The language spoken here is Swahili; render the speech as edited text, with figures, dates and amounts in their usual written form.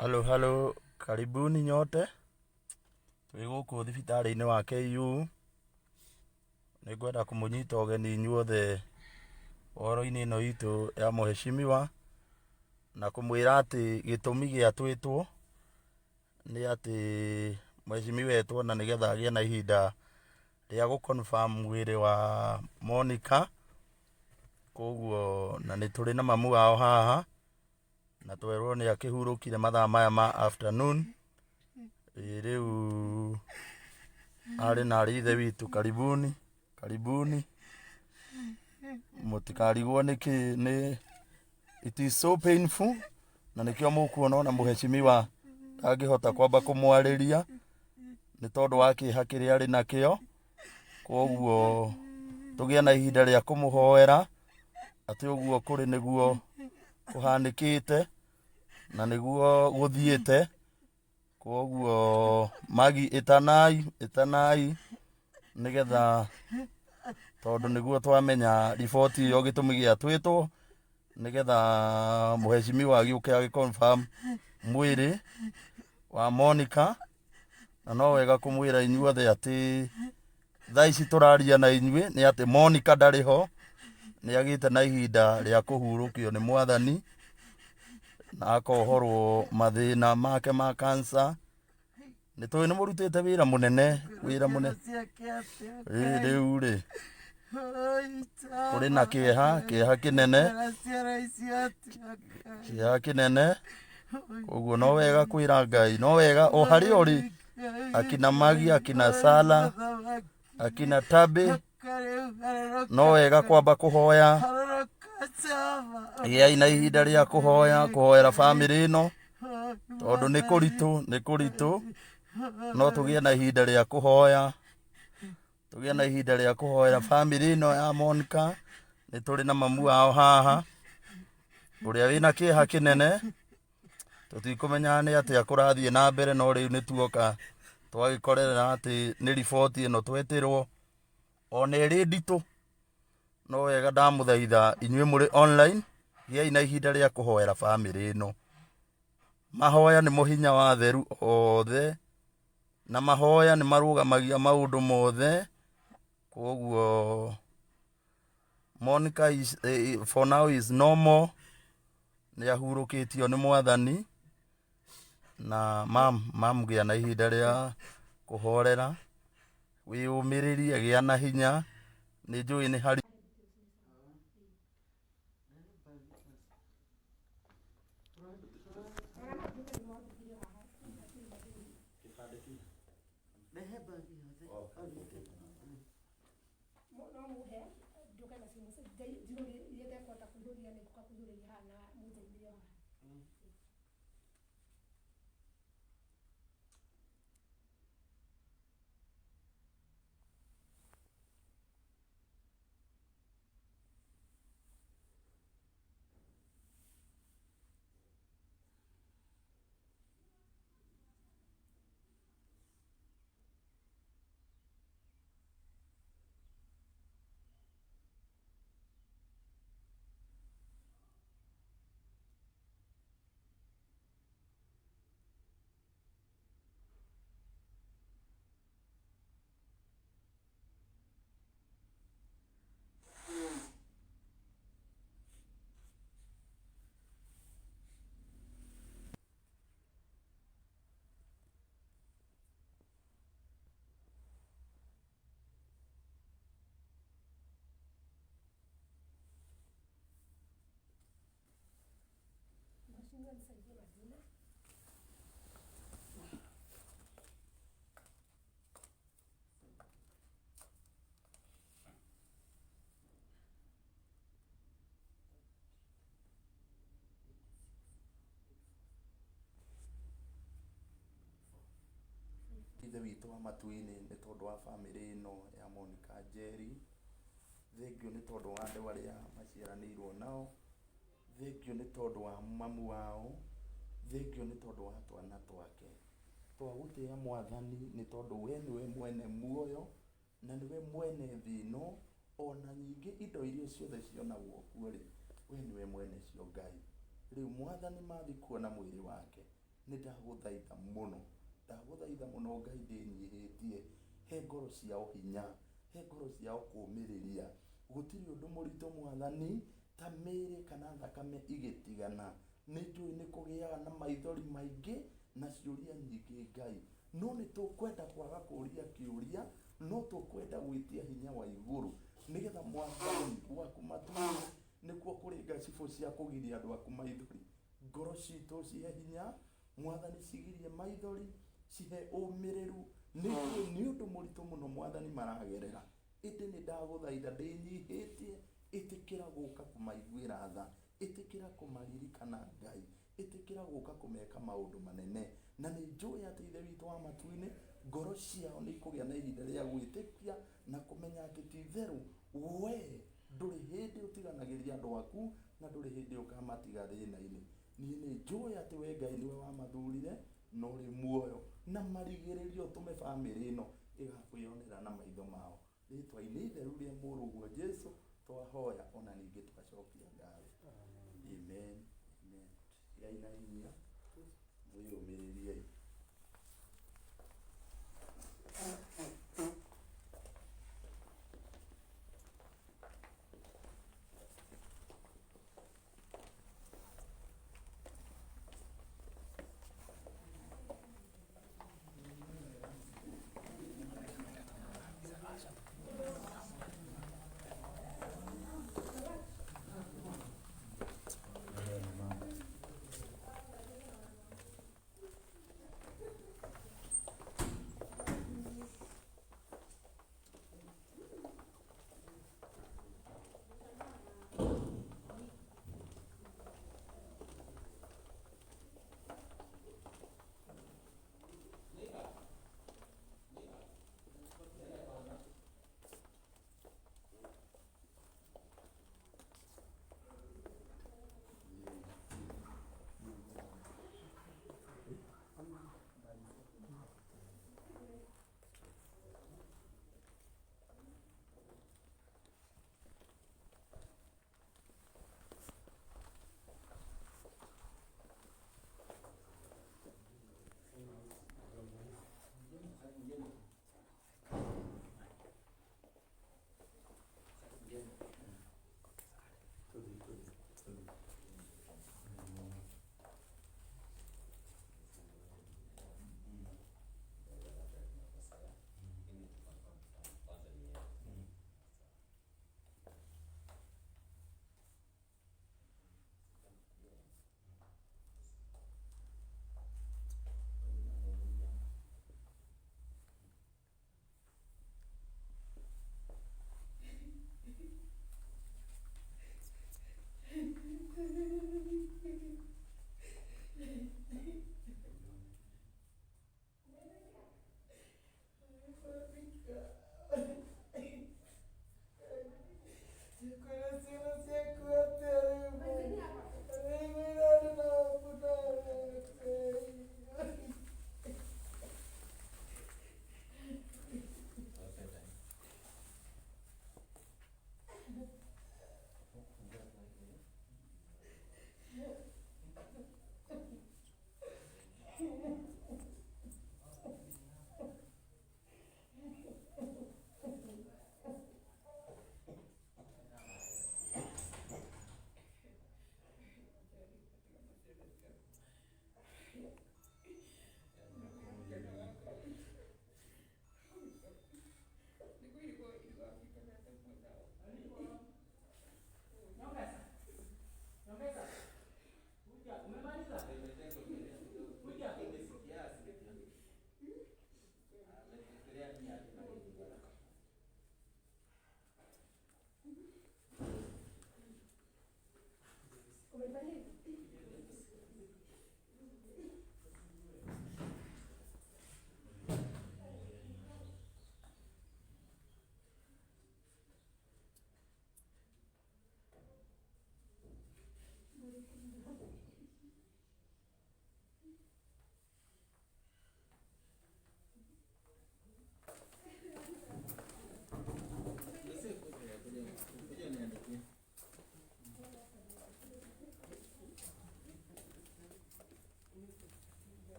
Halo, karibuni nyote. Twi guku thibitari-ini wa KU. Ningwenda kumunyita ugeni inyuothe uhoro-ini ino itu ya muheshimiwa na kumwira ati gitumi giatwitwo ni ati muheshimiwa etwona nigetha agie na ihinda ria guconfirm mwiri wa Monica. Koguo na nituri na mamu wao haha na twerwo ni akihurukire mathaa maya ma afternoon. Riu ari na ithe witu, karibuni mutikarigwo ni it is so painful na nikio mukuona ona muheshimiwa ndangihota kwamba kumwariria ni tondu wa kiha kiria ari nakio. Koguo tugie na ihinda ria kumuhoera ati uguo kuri niguo kuhanikite na niguo guthiite. Koguo magi itanai nigetha tondu niguo twamenya riboti iyo gitumi giatwitwo nigetha muheshimiwa agiuke agiconfirm mwiri wa Monica. Na no wega kumwira inyuothe ati thaa ici turaria na inyui ni ati Monica ndariho, ni agite na ihinda ria kuhurukio ni mwathani na akohorwo mathina make ma cancer. Ni twi ni murutite wira munene riu ri kuri na kieha kinene. Koguo no wega kwira Ngai, no wega o haria uri akina Magi, akina Sala, akina Tabi, no wega kwamba kuhoya. Giai na ihinda ria kuhoera family ino tondu ni kuritu no tugie na ihinda ria kuhoya, tugie na ihinda ria kuhoera family ino ya Monica. Ni turi na mamu wao haha uria wina kieha kinene. Tutikumenya ni atia kurathie na mbere, no riu ni tuoka twagikorera ati ni riboti ino twetirwo ona iri nditu. No wega ndamuthaitha inyui muri online, giai na ihinda ria kuhoera family ino. Mahoya ni muhinya wa theru othe na mahoya ni marugamagia maundu mothe. Koguo Monica is for now is normal, ni ahurukitio ni mwathani. Na mam gia na ihinda ria kuhorera, wiyumiririe, gia na hinya. Ni njui ni hari ithe witu wa matu-ini ni tondu wa family ino ya Monica Njeri. Thengio ni tondu wa andu aria maciaranirwo nao. Thengio ni tondu wa mamu wao. Thengio ni tondu wa twana twake. Twagutia mwathani ni tondu we niwe mwene muoyo na niwe mwene thi ino, ona nyingi indo iria ciothe cionagwo kuo ri we niwe mwene cio Ngai. Riu mwathani mathi kuona mwiri wake nĩ ndagũthaitha mũno Ngai ndĩnyihitie, he ngoro ciao hinya, he ngoro ciao kũũmĩrĩria. Gũtirĩ ũndũ mũritũ Mwathani ta mĩĩrĩ kana thakame igĩtigana. Nĩ njũĩ nĩ kũgĩaga na maithori maingĩ na ciũria nyingĩ Ngai, no nĩ tũkwenda kwaga kũũria kĩũria, no tũkwenda gwĩtia hinya wa igũrũ, nĩgetha Mwathani gwaku matu-inĩ nĩkuo kũrĩ ngacibũ cia kũgiria andũ aku maithori. Ngoro citũ cihe hinya Mwathani, cigirie maithori, cihe ũmĩrĩru. Nĩ ũndũ mũritũ mũno Mwathani maragerera, ĩndĩ nĩ ndagũthaitha ndĩnyihĩtie, ĩtĩkĩra gũka kũmaiguĩra tha, ĩtĩkĩra kũmaririkana Ngai, ĩtĩkĩra gũka kũmeka maũndũ manene. Na nĩ njũĩ atĩ Ithe witũ wa matu-inĩ, ngoro ciao nĩ ikũgĩa na ihinda rĩa gwĩtĩkia na kũmenya atĩ ti itherũ we ndũrĩ hĩndĩ ũtiganagĩria andũ aku, na ndũrĩ hĩndĩ ũkamatiga thĩna-inĩ. Niĩ nĩ njũĩ atĩ we Ngai nĩwe wamathurire na ũrĩ muoyo, na marigĩrĩrio ũtũme bamĩrĩ ĩno ĩgakwĩonera na maitho mao. Rĩĩtwa-inĩ itheru rĩa mũrũguo Jesũ twahoya, ona ningĩ tũgacokia ngatho. Amen. Amen. Ngai na hinya mwĩyũmĩrĩriei.